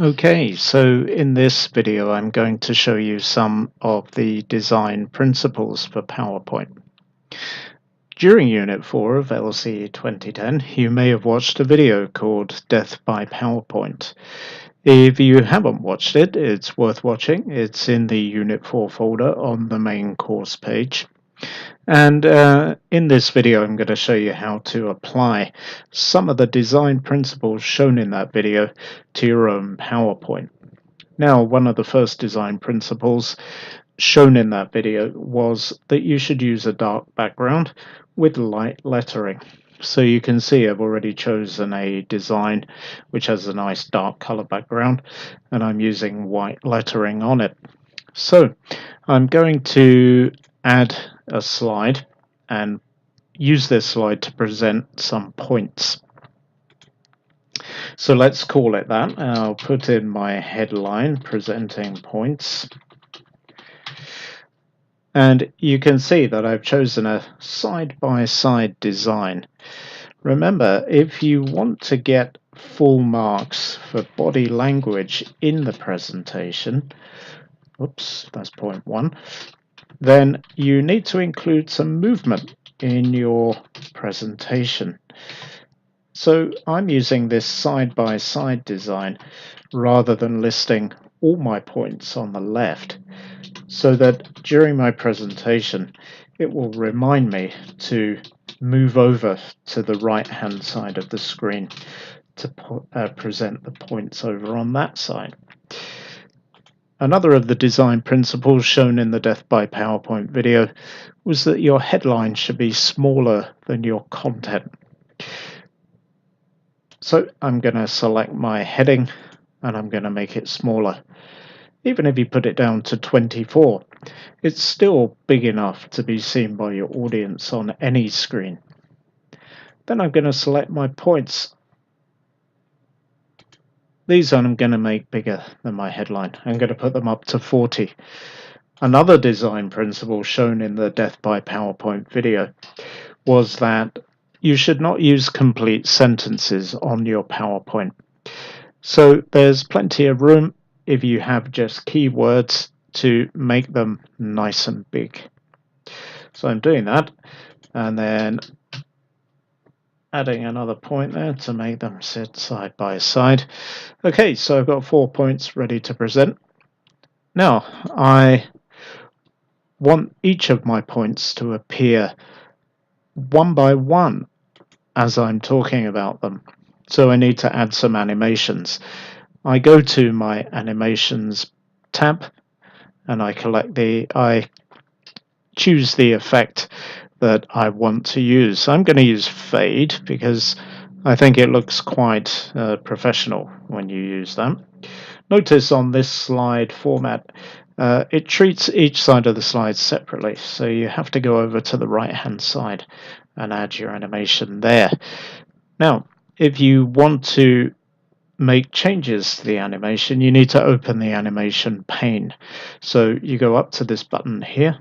Okay, so in this video I'm going to show you some of the design principles for PowerPoint. During Unit 4 of LCE 2010, you may have watched a video called Death by PowerPoint. If you haven't watched it, it's worth watching. It's in the Unit 4 folder on the main course page. And in this video, I'm going to show you how to apply some of the design principles shown in that video to your own PowerPoint. Now, one of the first design principles shown in that video was that you should use a dark background with light lettering. So you can see I've already chosen a design which has a nice dark color background, and I'm using white lettering on it. So I'm going to add a slide and use this slide to present some points. So let's call it that. I'll put in my headline, presenting points. And you can see that I've chosen a side-by-side design. Remember, if you want to get full marks for body language in the presentation, oops, that's point one, then you need to include some movement in your presentation. So I'm using this side-by-side design rather than listing all my points on the left, so that during my presentation it will remind me to move over to the right hand side of the screen to present the points over on that side. Another of the design principles shown in the Death by PowerPoint video was that your headline should be smaller than your content. So I'm going to select my heading and I'm going to make it smaller. Even if you put it down to 24, it's still big enough to be seen by your audience on any screen. Then I'm going to select my points. These I'm going to make bigger than my headline. I'm going to put them up to 40. Another design principle shown in the Death by PowerPoint video was that you should not use complete sentences on your PowerPoint. So there's plenty of room if you have just keywords to make them nice and big. So I'm doing that and then adding another point there to make them sit side by side. Okay, so I've got 4 points ready to present. Now I want each of my points to appear one by one as I'm talking about them. So I need to add some animations. I go to my animations tab and I choose the effect that I want to use. I'm going to use fade because I think it looks quite professional when you use that. Notice on this slide format, it treats each side of the slide separately, so you have to go over to the right hand side and add your animation there. Now, if you want to make changes to the animation, you need to open the animation pane. So you go up to this button here,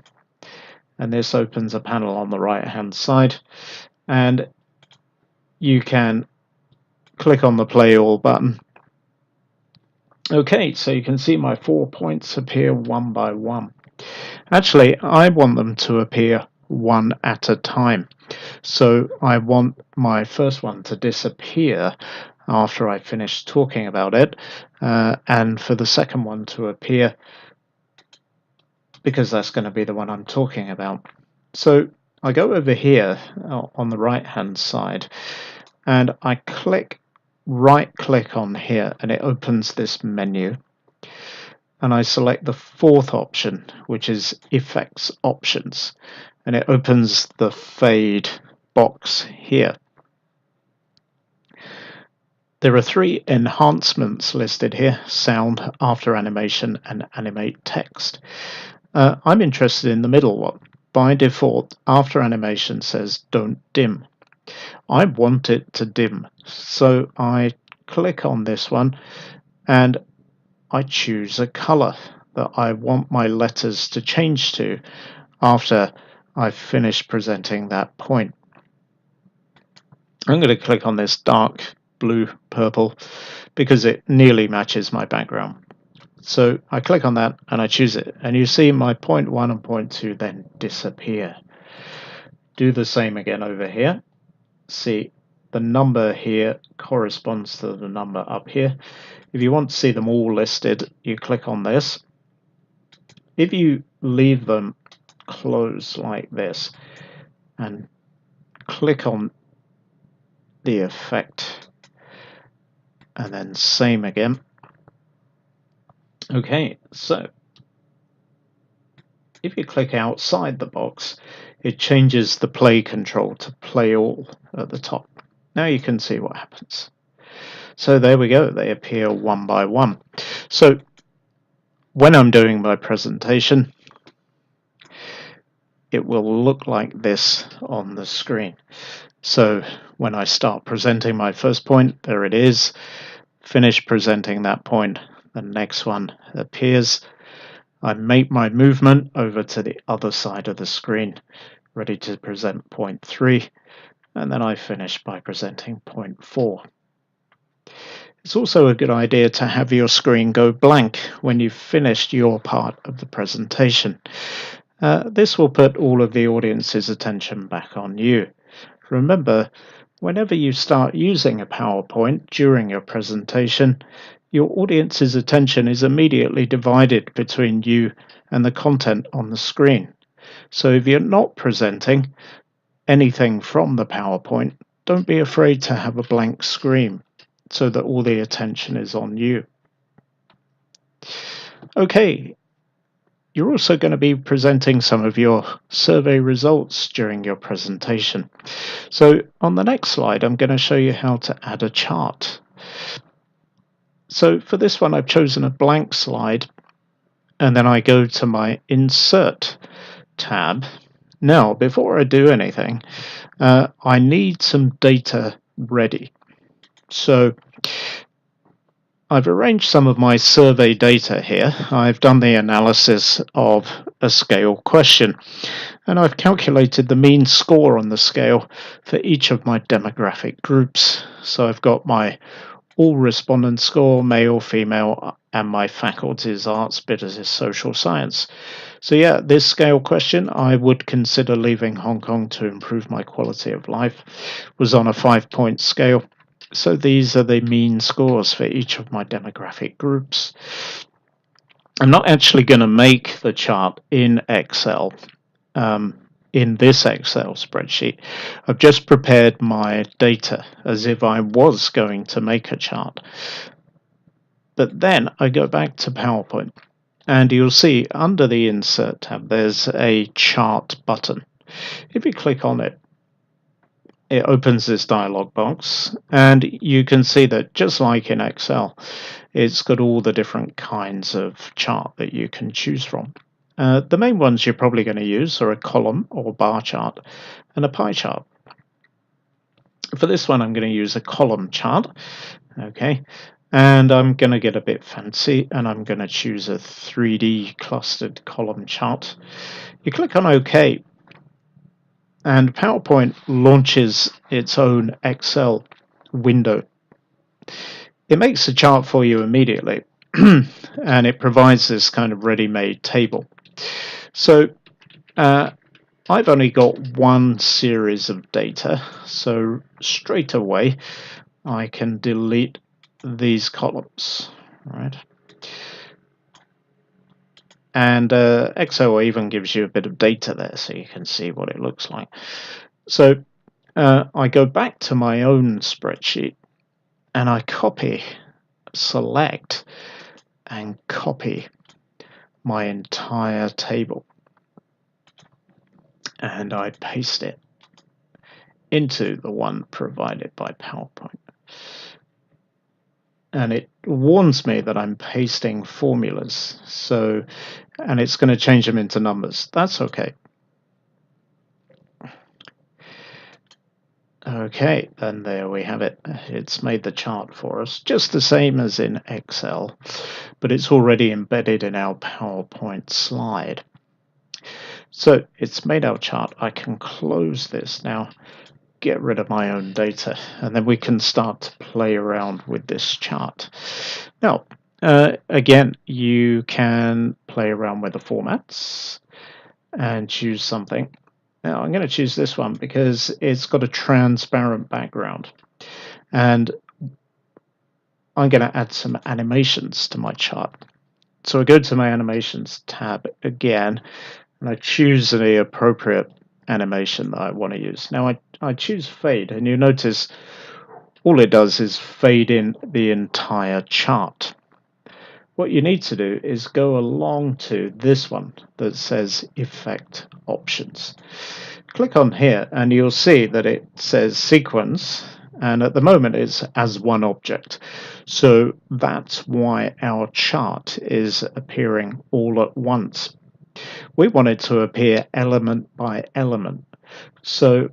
and this opens a panel on the right hand side, and you can click on the play all button. Okay, so you can see my 4 points appear one by one. Actually, I want them to appear one at a time. So I want my first one to disappear after I finish talking about it, and for the second one to appear because that's going to be the one I'm talking about. So I go over here on the right hand side and I right click on here and it opens this menu, and I select the fourth option, which is effects options, and it opens the fade box here. There are 3 enhancements listed here: sound, after animation, and animate text. I'm interested in the middle one. By default, after animation says don't dim. I want it to dim, so I click on this one and I choose a color that I want my letters to change to after I've finished presenting that point. I'm going to click on this dark blue, purple, because it nearly matches my background. So I click on that and I choose it, and you see my point 1 and point 2 then disappear. Do the same again over here. See, the number here corresponds to the number up here. If you want to see them all listed, you click on this. If you leave them closed like this and click on the effect and then same again. Okay, so if you click outside the box, it changes the play control to play all at the top. Now you can see what happens. So there we go, they appear one by one. So when I'm doing my presentation, it will look like this on the screen. So when I start presenting my first point, there it is. Finish presenting that point, the next one appears. I make my movement over to the other side of the screen, ready to present point 3, and then I finish by presenting point 4. It's also a good idea to have your screen go blank when you've finished your part of the presentation. This will put all of the audience's attention back on you. Remember, whenever you start using a PowerPoint during your presentation, your audience's attention is immediately divided between you and the content on the screen. So if you're not presenting anything from the PowerPoint, don't be afraid to have a blank screen so that all the attention is on you. Okay, you're also going to be presenting some of your survey results during your presentation. So on the next slide, I'm going to show you how to add a chart. So for this one, I've chosen a blank slide, and then I go to my Insert tab. Now, before I do anything, I need some data ready. So I've arranged some of my survey data here. I've done the analysis of a scale question, and I've calculated the mean score on the scale for each of my demographic groups. So I've got my all respondent score, male, female, and my faculty's arts, business, social science. So yeah, this scale question, I would consider leaving Hong Kong to improve my quality of life, was on a 5-point scale. So these are the mean scores for each of my demographic groups. I'm not actually going to make the chart in Excel, in this Excel spreadsheet. I've just prepared my data as if I was going to make a chart. But then I go back to PowerPoint, and you'll see under the Insert tab there's a Chart button. If you click on it, it opens this dialog box, and you can see that just like in Excel, it's got all the different kinds of chart that you can choose from. The main ones you're probably going to use are a column or bar chart and a pie chart. For this one, I'm going to use a column chart, okay, and I'm going to get a bit fancy, and I'm going to choose a 3D clustered column chart. You click on OK, and PowerPoint launches its own Excel window. It makes a chart for you immediately, and it provides this kind of ready-made table. So I've only got one series of data, so straight away I can delete these columns, right? And Excel even gives you a bit of data there so you can see what it looks like. So I go back to my own spreadsheet and I copy, select, and copy my entire table. And I paste it into the one provided by PowerPoint. And it warns me that I'm pasting formulas, and it's going to change them into numbers. That's okay. Okay, and there we have it. It's made the chart for us, just the same as in Excel, but it's already embedded in our PowerPoint slide. So it's made our chart. I can close this now. get rid of my own data, and then we can start to play around with this chart. Now, again, you can play around with the formats and choose something. Now, I'm going to choose this one because it's got a transparent background, and I'm going to add some animations to my chart. So I go to my animations tab again, and I choose the appropriate animation that I want to use. Now I choose fade, and you notice all it does is fade in the entire chart. What you need to do is go along to this one that says Effect Options. Click on here and you'll see that it says Sequence, and at the moment it's as one object. So that's why our chart is appearing all at once. We want it to appear element by element. So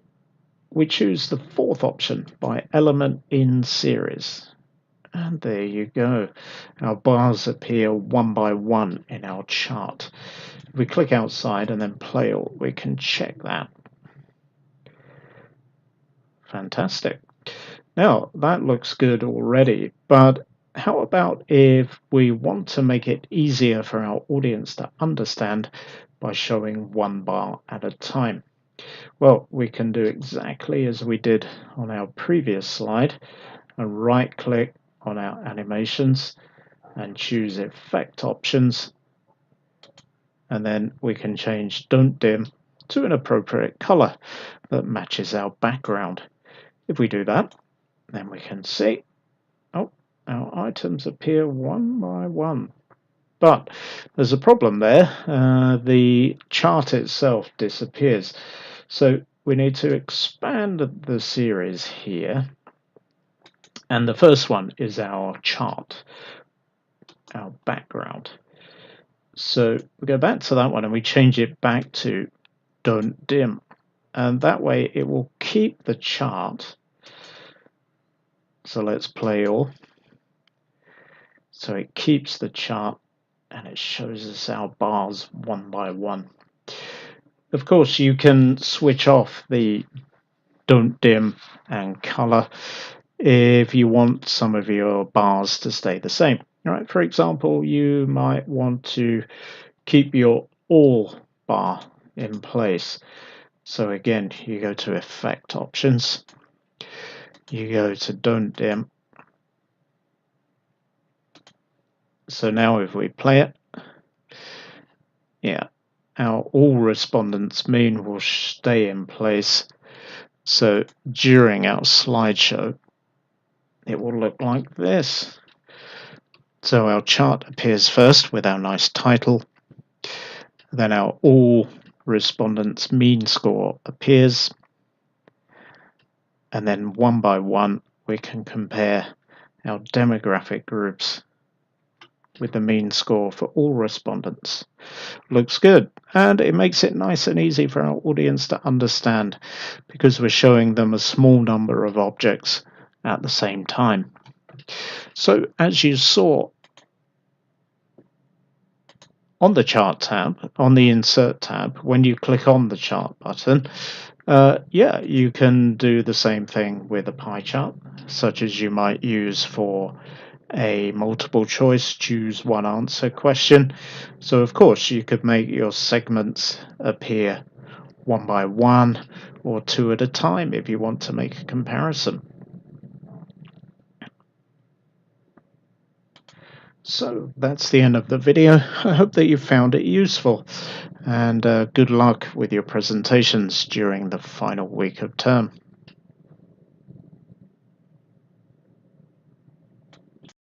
we choose the fourth option, by element in series. And there you go. Our bars appear one by one in our chart. If we click outside and then play all, we can check that. Fantastic. Now that looks good already, but how about if we want to make it easier for our audience to understand by showing one bar at a time? Well, we can do exactly as we did on our previous slide, and right click on our animations and choose Effect Options, and then we can change Don't Dim to an appropriate color that matches our background. If we do that, then we can see, oh, our items appear one by one. But there's a problem there. The chart itself disappears. So we need to expand the series here. And the first one is our chart, our background. So we go back to that one and we change it back to Don't Dim. And that way it will keep the chart. So let's play all. So it keeps the chart and it shows us our bars one by one. Of course, you can switch off the Don't Dim and color if you want some of your bars to stay the same. All right, for example, you might want to keep your all bar in place. So again, you go to Effect Options, you go to Don't Dim. So now if we play it, yeah, our all respondents mean will stay in place. So during our slideshow, it will look like this. So our chart appears first with our nice title, then our all respondents mean score appears, and then one by one we can compare our demographic groups with the mean score for all respondents. Looks good, and it makes it nice and easy for our audience to understand because we're showing them a small number of objects at the same time. So as you saw on the chart tab, on the insert tab, when you click on the chart button, yeah, you can do the same thing with a pie chart, such as you might use for a multiple choice choose one answer question. So of course you could make your segments appear one by one or two at a time if you want to make a comparison. So that's the end of the video. I hope that you found it useful, and good luck with your presentations during the final week of term.